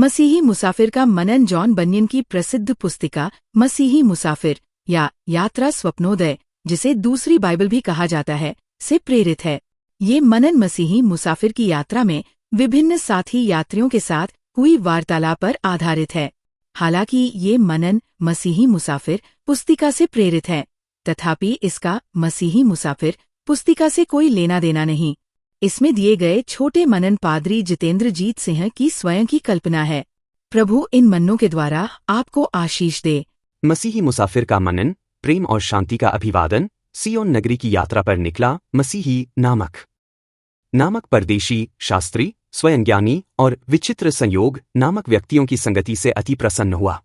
मसीही मुसाफिर का मनन जॉन बनियन की प्रसिद्ध पुस्तिका मसीही मुसाफिर या यात्रा स्वप्नोदय, जिसे दूसरी बाइबल भी कहा जाता है, से प्रेरित है। ये मनन मसीही मुसाफिर की यात्रा में विभिन्न साथी यात्रियों के साथ हुई वार्तालाप पर आधारित है। हालांकि ये मनन मसीही मुसाफिर पुस्तिका से प्रेरित है, तथापि इसका मसीही मुसाफिर पुस्तिका से कोई लेना देना नहीं। इसमें दिए गए छोटे मनन पादरी जितेंद्रजीत सिंह की स्वयं की कल्पना है। प्रभु इन मन्नों के द्वारा आपको आशीष दे। मसीही मुसाफिर का मनन, प्रेम और शांति का अभिवादन। सियोन नगरी की यात्रा पर निकला मसीही नामक परदेशी, शास्त्री, स्वयं ज्ञानी और विचित्र संयोग नामक व्यक्तियों की संगति से अति प्रसन्न हुआ।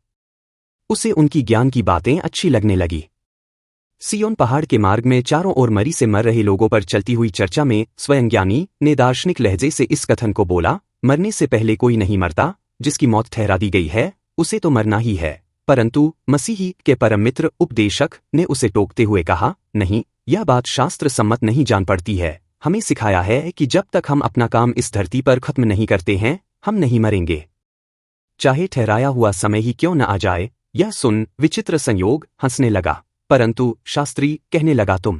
उसे उनकी ज्ञान की बातें अच्छी लगने लगी। सियोन पहाड़ के मार्ग में चारों ओर मरी से मर रहे लोगों पर चलती हुई चर्चा में स्वयं ज्ञानी ने दार्शनिक लहजे से इस कथन को बोला, मरने से पहले कोई नहीं मरता, जिसकी मौत ठहरा दी गई है उसे तो मरना ही है। परंतु मसीही के परम मित्र उपदेशक ने उसे टोकते हुए कहा, नहीं, यह बात शास्त्र सम्मत नहीं जान पड़ती है। हमें सिखाया है कि जब तक हम अपना काम इस धरती पर खत्म नहीं करते हैं, हम नहीं मरेंगे, चाहे ठहराया हुआ समय ही क्यों न आ जाए। यह सुन विचित्र संयोग हंसने लगा, परंतु शास्त्री कहने लगा, तुम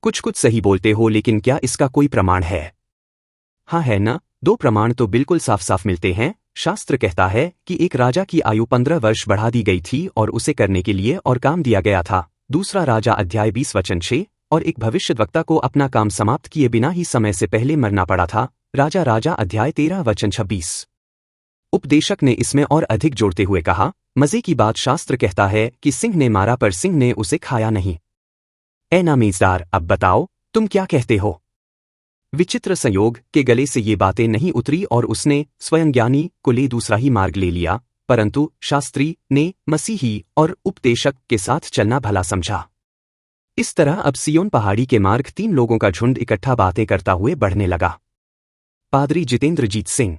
कुछ सही बोलते हो, लेकिन क्या इसका कोई प्रमाण है? हाँ है न? 2 प्रमाण तो बिल्कुल साफ साफ मिलते हैं। शास्त्र कहता है कि एक राजा की आयु 15 वर्ष बढ़ा दी गई थी और उसे करने के लिए और काम दिया गया था। दूसरा राजा अध्याय 20 वचन 6, और एक भविष्यद्वक्ता को अपना काम समाप्त किए बिना ही समय से पहले मरना पड़ा था। राजा अध्याय 13 वचन 26। उपदेशक ने इसमें और अधिक जोड़ते हुए कहा, मजे की बात, शास्त्र कहता है कि सिंह ने मारा पर सिंह ने उसे खाया नहीं। ए नामेजदार, अब बताओ तुम क्या कहते हो? विचित्र संयोग के गले से ये बातें नहीं उतरी और उसने स्वयं ज्ञानी को ले दूसरा ही मार्ग ले लिया, परंतु शास्त्री ने मसीही और उपदेशक के साथ चलना भला समझा। इस तरह अब सियोन पहाड़ी के मार्ग 3 लोगों का झुंड इकट्ठा बातें करता हुए बढ़ने लगा। पादरी जितेंद्रजीत सिंह।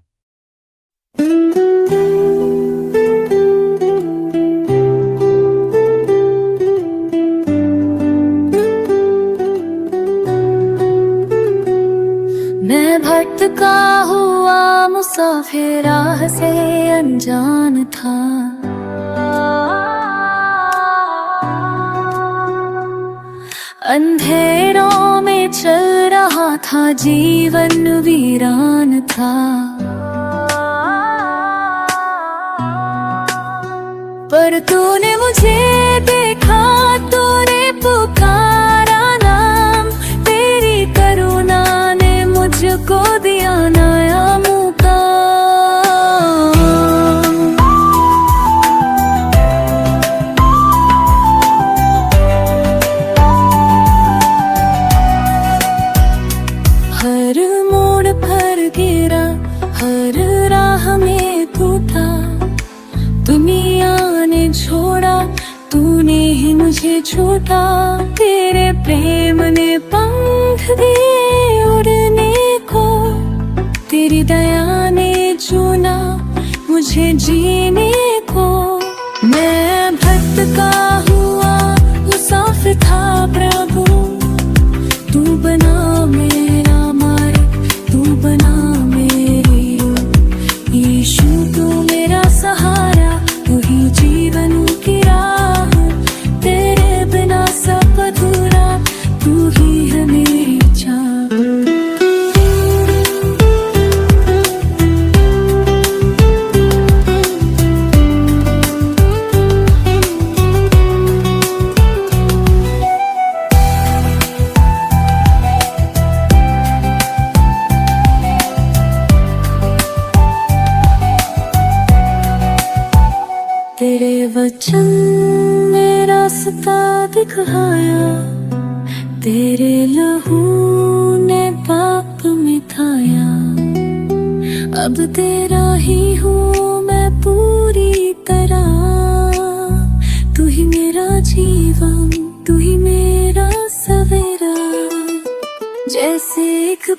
मैं भटका हुआ मुसाफिर राह से अनजान था, अंधेरों में चल रहा था, जीवन वीरान था। पर तूने मुझे देखा, तूने पुकारा नाम, तेरी करुणा ने मुझको दिया नया मुकाम। हर मोड़ पर गिरा, हर राह में तू था, दुनिया ने छोड़ा, तूने ही मुझे छूटा। तेरे प्रेम ने पंख दिए उड़ने को, तेरी दया ने चुना मुझे जीने को। मैं भटका हुआ मुसाफिर था प्रभु, तू बना मेरा मार्ग, तू बना मेरी यीशु, तू मेरा सहारा, तू ही जीवन की राह, तेरे बिना सब अधूरा, तू ही है मेरी चाह। तेरे वचन ने रास्ता दिखाया, तेरे लहू ने पाप मिटाया। अब तेरा ही हूँ मैं पूरी तरह, तू ही मेरा जीवन, तू ही मेरा सवेरा। जैसे एक